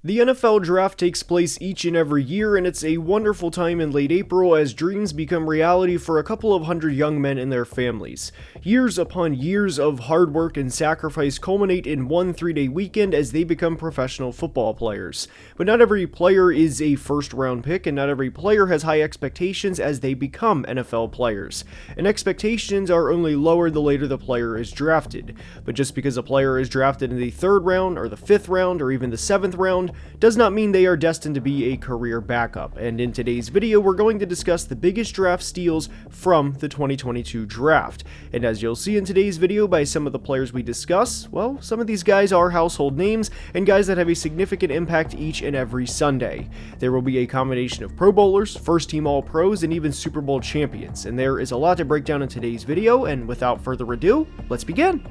The NFL draft takes place each and every year, and it's a wonderful time in late April as dreams become reality for a couple of hundred young men and their families. Years upon years of hard work and sacrifice culminate in one 3-day weekend as they become professional football players. But not every player is a first-round pick, and not every player has high expectations as they become NFL players. And expectations are only lower the later the player is drafted. But just because a player is drafted in the 3rd round, or the 5th round, or even the 7th round, does not mean they are destined to be a career backup, and in today's video we're going to discuss the biggest draft steals from the 2022 draft. And as you'll see in today's video by some of the players we discuss, well, some of these guys are household names and guys that have a significant impact each and every Sunday. There will be a combination of Pro Bowlers, first team All-Pros, and even Super Bowl champions, and there is a lot to break down in today's video, and without further ado, let's begin.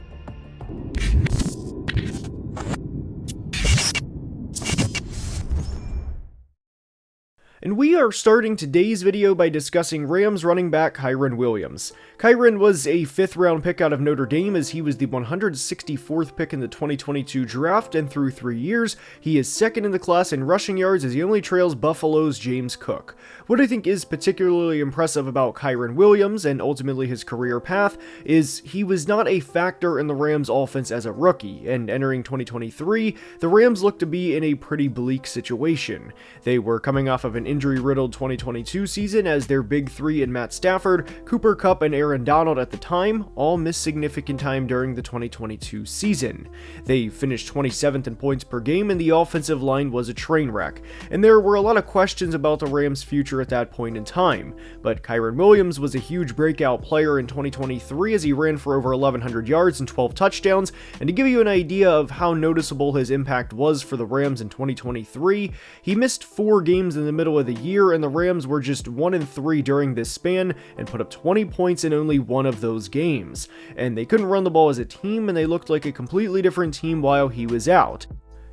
And we are starting today's video by discussing Rams running back Kyren Williams. Kyren was a 5th round pick out of Notre Dame as he was the 164th pick in the 2022 draft, and through 3 years, he is 2nd in the class in rushing yards as he only trails Buffalo's James Cook. What I think is particularly impressive about Kyren Williams, and ultimately his career path, is he was not a factor in the Rams offense as a rookie, and entering 2023, the Rams looked to be in a pretty bleak situation. They were coming off of an injury-riddled 2022 season as their big three in Matt Stafford, Cooper Kupp, and Aaron Donald at the time all missed significant time during the 2022 season. They finished 27th in points per game and the offensive line was a train wreck, and there were a lot of questions about the Rams' future at that point in time, but Kyren Williams was a huge breakout player in 2023 as he ran for over 1,100 yards and 12 touchdowns, and to give you an idea of how noticeable his impact was for the Rams in 2023, he missed 4 games in the middle of the year, and the Rams were just 1-3 during this span and put up 20 points in only one of those games. And they couldn't run the ball as a team, and they looked like a completely different team while he was out.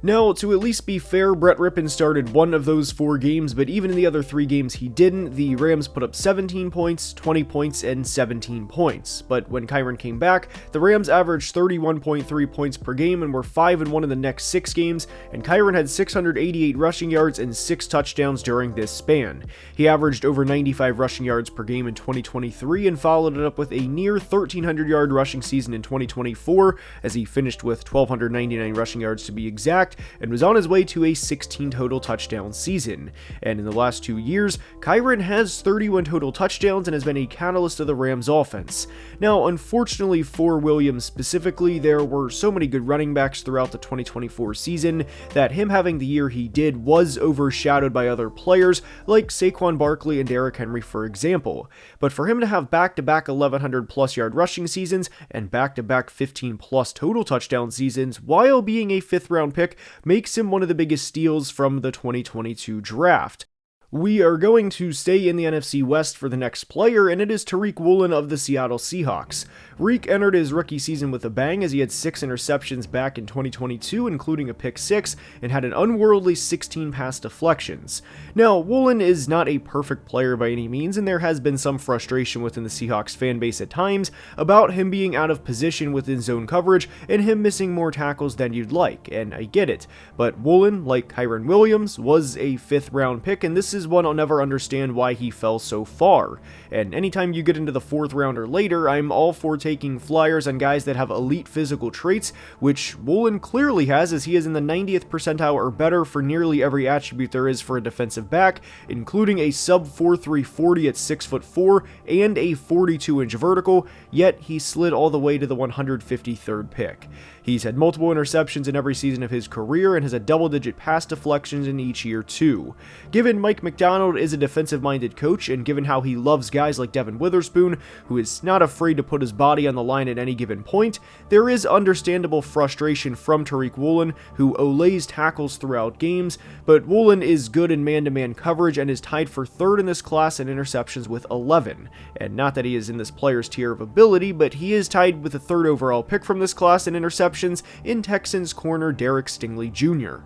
Now, to at least be fair, Brett Rypien started 1 of those 4 games, but even in the other 3 games he didn't, the Rams put up 17 points, 20 points, and 17 points. But when Kyren came back, the Rams averaged 31.3 points per game and were 5-1 in the next 6 games, and Kyren had 688 rushing yards and 6 touchdowns during this span. He averaged over 95 rushing yards per game in 2023 and followed it up with a near 1,300-yard rushing season in 2024, as he finished with 1,299 rushing yards to be exact, and was on his way to a 16 total touchdown season. And in the last 2 years, Kyren has 31 total touchdowns and has been a catalyst of the Rams offense. Now, unfortunately for Williams specifically, there were so many good running backs throughout the 2024 season that him having the year he did was overshadowed by other players like Saquon Barkley and Derrick Henry, for example. But for him to have back-to-back 1,100 plus yard rushing seasons and back-to-back 15 plus total touchdown seasons while being a 5th round pick makes him one of the biggest steals from the 2022 draft. We are going to stay in the NFC West for the next player, and it is Tariq Woolen of the Seattle Seahawks. Reek entered his rookie season with a bang as he had 6 interceptions back in 2022, including a pick 6, and had an unworldly 16 pass deflections. Now, Woolen is not a perfect player by any means, and there has been some frustration within the Seahawks fan base at times about him being out of position within zone coverage and him missing more tackles than you'd like, and I get it. But Woolen, like Kyren Williams, was a 5th round pick, and this is one I'll never understand why he fell so far. And anytime you get into the 4th round or later, I'm all for taking flyers on guys that have elite physical traits, which Woolen clearly has, as he is in the 90th percentile or better for nearly every attribute there is for a defensive back, including a sub 4.3 40 at 6'4" and a 42-inch vertical, yet he slid all the way to the 153rd pick. He's had multiple interceptions in every season of his career and has had double-digit pass deflections in each year too. Given Mike McDonald is a defensive-minded coach, and given how he loves guys like Devin Witherspoon, who is not afraid to put his body on the line at any given point, there is understandable frustration from Tariq Woolen, who olays tackles throughout games, but Woolen is good in man-to-man coverage and is tied for 3rd in this class in interceptions with 11. And not that he is in this player's tier of ability, but he is tied with the 3rd overall pick from this class in interceptions in Texans corner Derek Stingley Jr.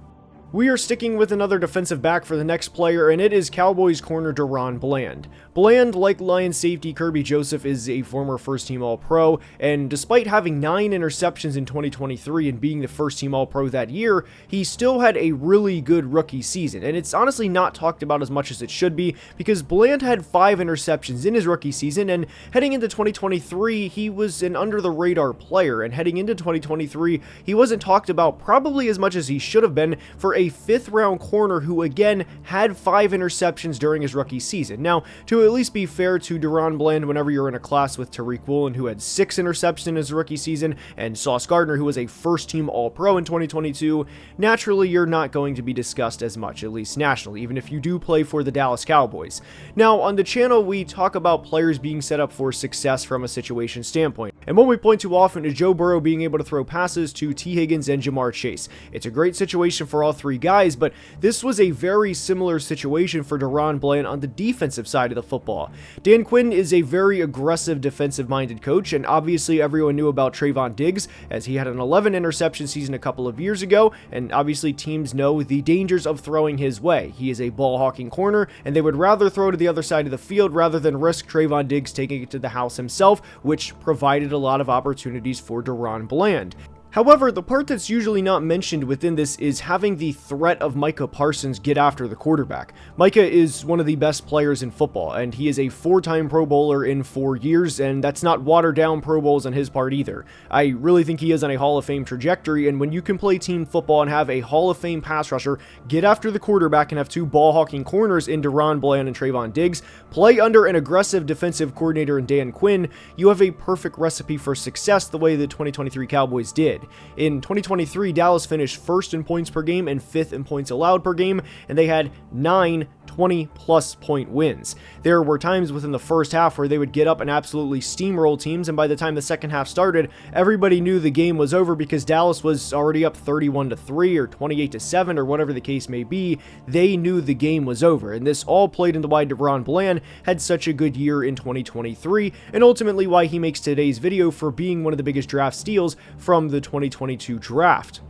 We are sticking with another defensive back for the next player, and it is Cowboys corner DaRon Bland. Bland, like Lions safety Kerby Joseph, is a former first-team All-Pro, and despite having 9 interceptions in 2023 and being the first-team All-Pro that year, he still had a really good rookie season, and it's honestly not talked about as much as it should be, because Bland had 5 interceptions in his rookie season, and heading into 2023, he was an under-the-radar player, and heading into 2023, he wasn't talked about probably as much as he should have been for a 5th-round corner who, again, had 5 interceptions during his rookie season. Now, to at least be fair to DaRon Bland, whenever you're in a class with Tariq Woolen, who had 6 interceptions in his rookie season, and Sauce Gardner, who was a first-team All-Pro in 2022, naturally, you're not going to be discussed as much, at least nationally, even if you do play for the Dallas Cowboys. Now, on the channel, we talk about players being set up for success from a situation standpoint, and what we point to often is Joe Burrow being able to throw passes to T. Higgins and Jamar Chase. It's a great situation for all 3 guys, but this was a very similar situation for DaRon Bland on the defensive side of the football. Dan Quinn is a very aggressive defensive-minded coach, and obviously everyone knew about Trayvon Diggs, as he had an 11 interception season a couple of years ago, and obviously teams know the dangers of throwing his way. He is a ball-hawking corner, and they would rather throw to the other side of the field rather than risk Trayvon Diggs taking it to the house himself, which provided a lot of opportunities for DaRon Bland. However, the part that's usually not mentioned within this is having the threat of Micah Parsons get after the quarterback. Micah is one of the best players in football, and he is a 4-time Pro Bowler in 4 years, and that's not watered down Pro Bowls on his part either. I really think he is on a Hall of Fame trajectory, and when you can play team football and have a Hall of Fame pass rusher get after the quarterback and have 2 ball-hawking corners in DaRon Bland and Trayvon Diggs, play under an aggressive defensive coordinator in Dan Quinn, you have a perfect recipe for success the way the 2023 Cowboys did. In 2023, Dallas finished 1st in points per game and 5th in points allowed per game, and they had 9 20-plus point wins. There were times within the first half where they would get up and absolutely steamroll teams, and by the time the second half started, everybody knew the game was over because Dallas was already up 31-3 or 28-7 or whatever the case may be. They knew the game was over, and this all played into why DaRon Bland had such a good year in 2023, and ultimately why he makes today's video for being one of the biggest draft steals from the 2022 draft.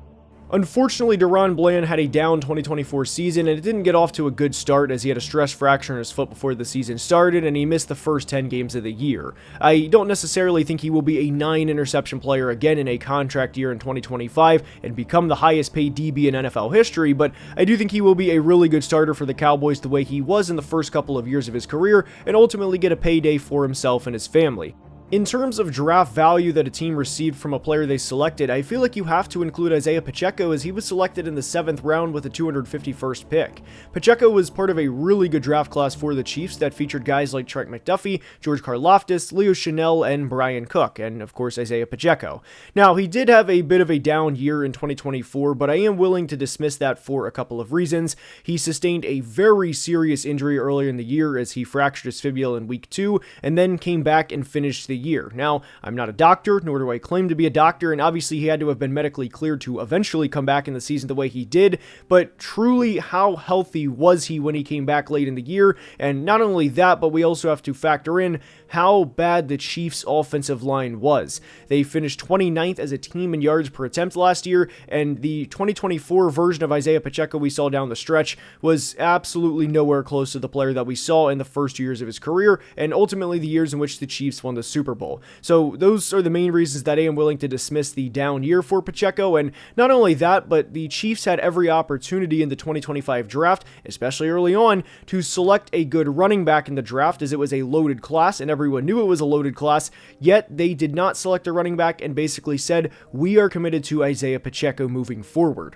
Unfortunately, DaRon Bland had a down 2024 season, and it didn't get off to a good start as he had a stress fracture in his foot before the season started, and he missed the first 10 games of the year. I don't necessarily think he will be a 9-interception player again in a contract year in 2025 and become the highest paid DB in NFL history, but I do think he will be a really good starter for the Cowboys the way he was in the first couple of years of his career, and ultimately get a payday for himself and his family. In terms of draft value that a team received from a player they selected, I feel like you have to include Isiah Pacheco, as he was selected in the 7th round with a 251st pick. Pacheco was part of a really good draft class for the Chiefs that featured guys like Trent McDuffie, George Karlaftis, Leo Chenal, and Brian Cook, and of course Isiah Pacheco. Now, he did have a bit of a down year in 2024, but I am willing to dismiss that for a couple of reasons. He sustained a very serious injury earlier in the year as he fractured his fibula in week 2, and then came back and finished the year. Now, I'm not a doctor, nor do I claim to be a doctor, and obviously he had to have been medically cleared to eventually come back in the season the way he did, but truly, how healthy was he when he came back late in the year? And not only that, but we also have to factor in how bad the Chiefs' offensive line was. They finished 29th as a team in yards per attempt last year, and the 2024 version of Isiah Pacheco we saw down the stretch was absolutely nowhere close to the player that we saw in the first years of his career, and ultimately the years in which the Chiefs won the Super Bowl. So those are the main reasons that I am willing to dismiss the down year for Pacheco, and not only that, but the Chiefs had every opportunity in the 2025 draft, especially early on, to select a good running back in the draft, as it was a loaded class, and everyone knew it was a loaded class, yet they did not select a running back and basically said, we are committed to Isiah Pacheco moving forward.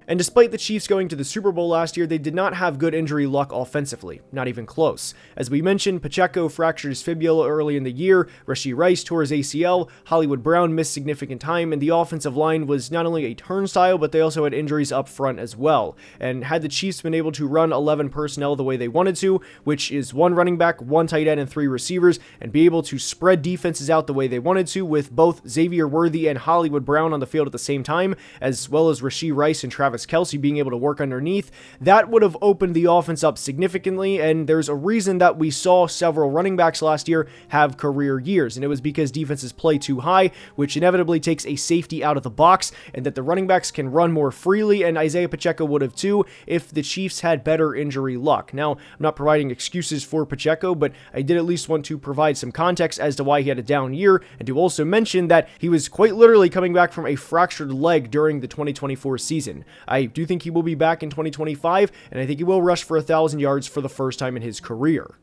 And despite the Chiefs going to the Super Bowl last year, they did not have good injury luck offensively, not even close. As we mentioned, Pacheco fractured his fibula early in the year, Rashee Rice tore his ACL, Hollywood Brown missed significant time, and the offensive line was not only a turnstile, but they also had injuries up front as well. And had the Chiefs been able to run 11 personnel the way they wanted to, which is 1 running back, 1 tight end, and 3 receivers, and be able to spread defenses out the way they wanted to, with both Xavier Worthy and Hollywood Brown on the field at the same time, as well as Rashee Rice and Travis Travis Kelce being able to work underneath, that would have opened the offense up significantly, and there's a reason that we saw several running backs last year have career years, and it was because defenses play too high, which inevitably takes a safety out of the box, and that the running backs can run more freely, and Isiah Pacheco would have too if the Chiefs had better injury luck. Now, I'm not providing excuses for Pacheco, but I did at least want to provide some context as to why he had a down year, and to also mention that he was quite literally coming back from a fractured leg during the 2024 season. I do think he will be back in 2025, and I think he will rush for 1,000 yards for the first time in his career.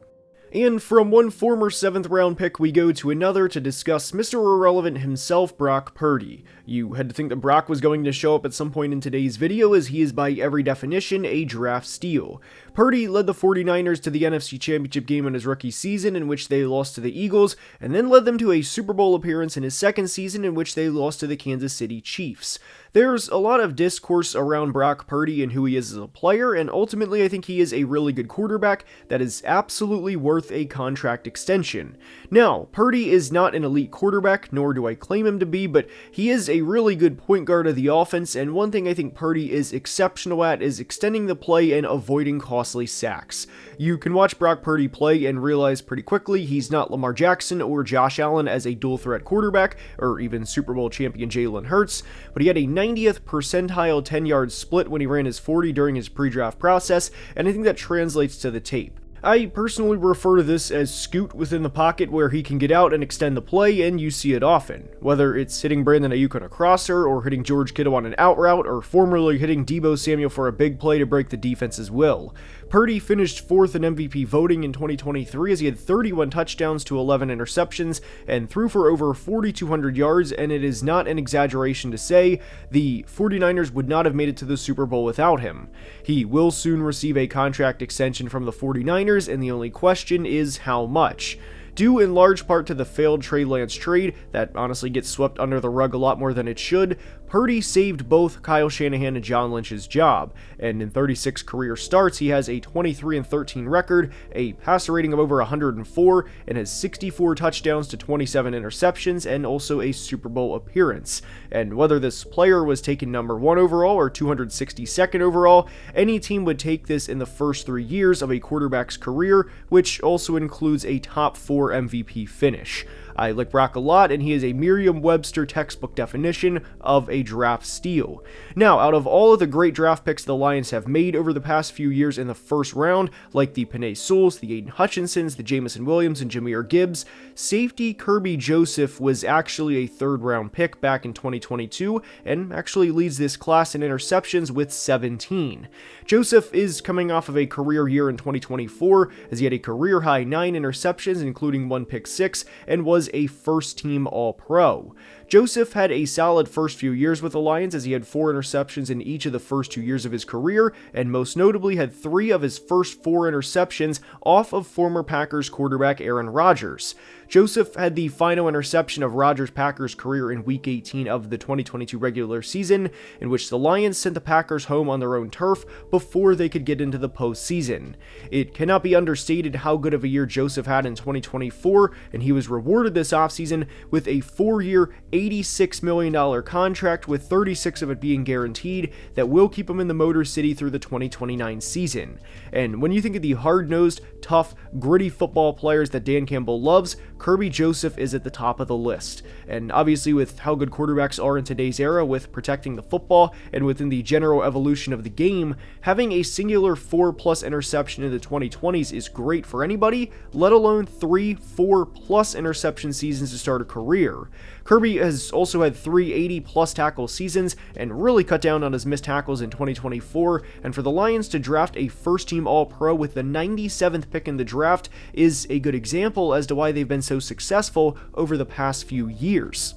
And from one former 7th round pick, we go to another to discuss Mr. Irrelevant himself, Brock Purdy. You had to think that Brock was going to show up at some point in today's video, as he is by every definition a draft steal. Purdy led the 49ers to the NFC Championship game in his rookie season, in which they lost to the Eagles, and then led them to a Super Bowl appearance in his second season, in which they lost to the Kansas City Chiefs. There's a lot of discourse around Brock Purdy and who he is as a player, and ultimately I think he is a really good quarterback that is absolutely worth a contract extension. Now, Purdy is not an elite quarterback, nor do I claim him to be, but he is a really good point guard of the offense, and one thing I think Purdy is exceptional at is extending the play and avoiding costly sacks. You can watch Brock Purdy play and realize pretty quickly he's not Lamar Jackson or Josh Allen as a dual-threat quarterback, or even Super Bowl champion Jalen Hurts, but he had a 90th percentile 10-yard split when he ran his 40 during his pre-draft process, and I think that translates to the tape. I personally refer to this as scoot within the pocket, where he can get out and extend the play, and you see it often. Whether it's hitting Brandon Ayuk on a crosser, or hitting George Kittle on an out route, or formerly hitting Deebo Samuel for a big play to break the defense's will. Purdy finished 4th in MVP voting in 2023 as he had 31 touchdowns to 11 interceptions and threw for over 4,200 yards, and it is not an exaggeration to say the 49ers would not have made it to the Super Bowl without him. He will soon receive a contract extension from the 49ers, and the only question is how much. Due in large part to the failed Trey Lance trade that honestly gets swept under the rug a lot more than it should, Purdy saved both Kyle Shanahan and John Lynch's job, and in 36 career starts, he has a 23-13 record, a passer rating of over 104, and has 64 touchdowns to 27 interceptions, and also a Super Bowl appearance. And whether this player was taken number 1 overall or 262nd overall, any team would take this in the first 3 years of a quarterback's career, which also includes a top 4 MVP finish. I like Brock a lot, and he is a Merriam-Webster textbook definition of a draft steal. Now, out of all of the great draft picks the Lions have made over the past few years in the first round, like the Penei Sewells, the Aiden Hutchinsons, the Jamison Williams, and Jahmyr Gibbs, safety Kerby Joseph was actually a 3rd round pick back in 2022, and actually leads this class in interceptions with 17. Joseph is coming off of a career year in 2024, as he had a career-high 9 interceptions, including 1 pick 6, and was a first-team All-Pro. Joseph had a solid first few years with the Lions, as he had 4 interceptions in each of the first 2 years of his career, and most notably had 3 of his first 4 interceptions off of former Packers quarterback Aaron Rodgers. Joseph had the final interception of Rodgers' Packers career in Week 18 of the 2022 regular season, in which the Lions sent the Packers home on their own turf before they could get into the postseason. It cannot be understated how good of a year Joseph had in 2024, and he was rewarded this offseason with a 4-year, $86 million contract, with 36 of it being guaranteed, that will keep him in the Motor City through the 2029 season. And when you think of the hard-nosed, tough, gritty football players that Dan Campbell loves, Kerby Joseph is at the top of the list. And obviously, with how good quarterbacks are in today's era with protecting the football and within the general evolution of the game, having a singular 4+ interception in the 2020s is great for anybody, let alone 3 4+ interception seasons to start a career. Kerby has also had 3 80+ tackle seasons and really cut down on his missed tackles in 2024, and for the Lions to draft a first-team All-Pro with the 97th pick in the draft is a good example as to why they've been so successful over the past few years.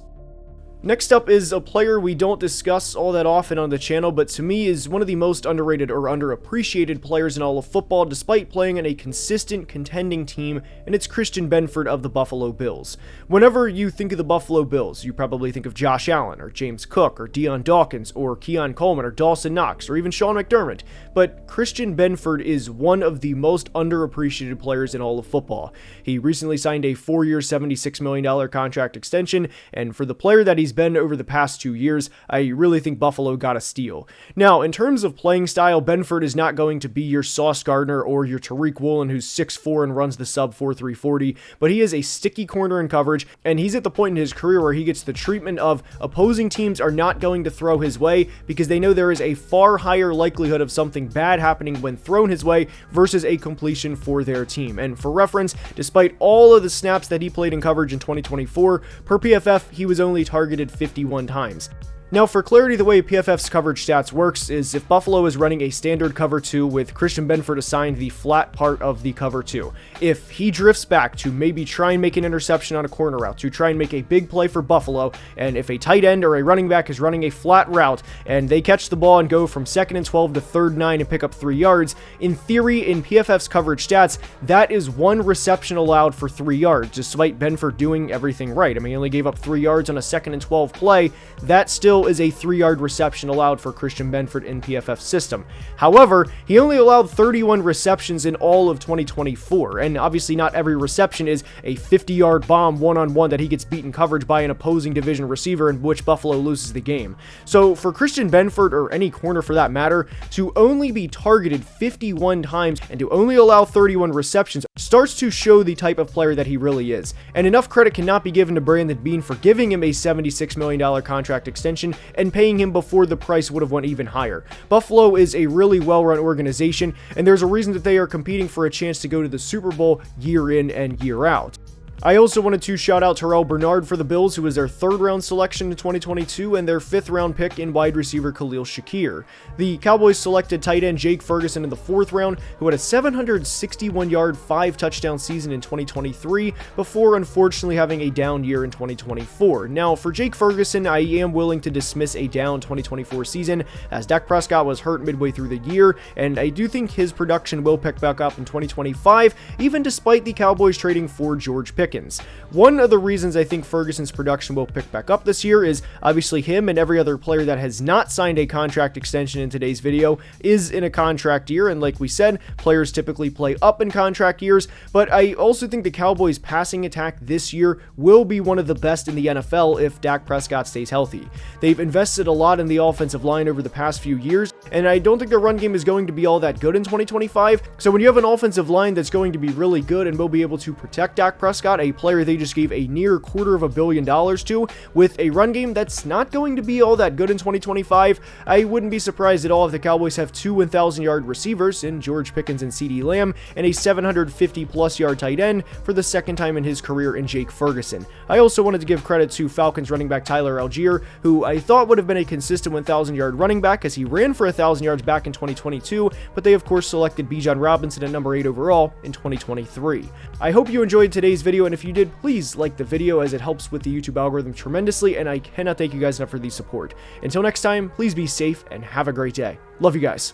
Next up is a player we don't discuss all that often on the channel, but to me is one of the most underrated or underappreciated players in all of football, despite playing on a consistent contending team, and it's Christian Benford of the Buffalo Bills. Whenever you think of the Buffalo Bills, you probably think of Josh Allen, or James Cook, or Deion Dawkins, or Keon Coleman, or Dawson Knox, or even Sean McDermott, but Christian Benford is one of the most underappreciated players in all of football. He recently signed a 4-year, $76 million contract extension, and for the player that he's he's been over the past 2 years, I really think Buffalo got a steal. Now, in terms of playing style, Benford is not going to be your Sauce Gardner or your Tariq Woolen, who's 6'4" and runs the sub 4.3 40, but he is a sticky corner in coverage, and he's at the point in his career where he gets the treatment of opposing teams are not going to throw his way because they know there is a far higher likelihood of something bad happening when thrown his way versus a completion for their team. And for reference, despite all of the snaps that he played in coverage in 2024, per PFF, he was only targeted 51 times. Now, for clarity, the way PFF's coverage stats works is if Buffalo is running a standard cover 2 with Christian Benford assigned the flat part of the cover 2, if he drifts back to maybe try and make an interception on a corner route, to try and make a big play for Buffalo, and if a tight end or a running back is running a flat route and they catch the ball and go from 2nd and 12 to 3rd and 9 and pick up 3 yards, in theory, in PFF's coverage stats, that is 1 reception allowed for 3 yards, despite Benford doing everything right. I mean, he only gave up 3 yards on a 2nd and 12 play. That still is a 3-yard reception allowed for Christian Benford in PFF's system. However, he only allowed 31 receptions in all of 2024, and obviously not every reception is a 50-yard bomb one-on-one that he gets beaten coverage by an opposing division receiver in which Buffalo loses the game. So for Christian Benford, or any corner for that matter, to only be targeted 51 times and to only allow 31 receptions starts to show the type of player that he really is. And enough credit cannot be given to Brandon Beane for giving him a $76 million contract extension and paying him before the price would have went even higher. Buffalo is a really well-run organization, and there's a reason that they are competing for a chance to go to the Super Bowl year in and year out. I also wanted to shout out Terrell Bernard for the Bills, who was their 3rd round selection in 2022 and their 5th round pick in wide receiver Khalil Shakir. The Cowboys selected tight end Jake Ferguson in the 4th round, who had a 761-yard, 5-touchdown season in 2023 before unfortunately having a down year in 2024. Now, for Jake Ferguson, I am willing to dismiss a down 2024 season as Dak Prescott was hurt midway through the year, and I do think his production will pick back up in 2025, even despite the Cowboys trading for George Pickens. One of the reasons I think Ferguson's production will pick back up this year is obviously him and every other player that has not signed a contract extension in today's video is in a contract year, and like we said, players typically play up in contract years, but I also think the Cowboys' passing attack this year will be one of the best in the NFL if Dak Prescott stays healthy. They've invested a lot in the offensive line over the past few years, and I don't think their run game is going to be all that good in 2025, so when you have an offensive line that's going to be really good and will be able to protect Dak Prescott, a player they just gave a near $250 million to, with a run game that's not going to be all that good in 2025, I wouldn't be surprised at all if the Cowboys have 2 1,000-yard receivers in George Pickens and CeeDee Lamb and a 750-plus yard tight end for the 2nd time in his career in Jake Ferguson. I also wanted to give credit to Falcons running back Tyler Algier, who I thought would have been a consistent 1,000-yard running back as he ran for 1,000 yards back in 2022, but they of course selected Bijan Robinson at number 8 overall in 2023. I hope you enjoyed today's video, and if you did, please like the video as it helps with the YouTube algorithm tremendously, and I cannot thank you guys enough for the support. Until next time, please be safe and have a great day. Love you guys.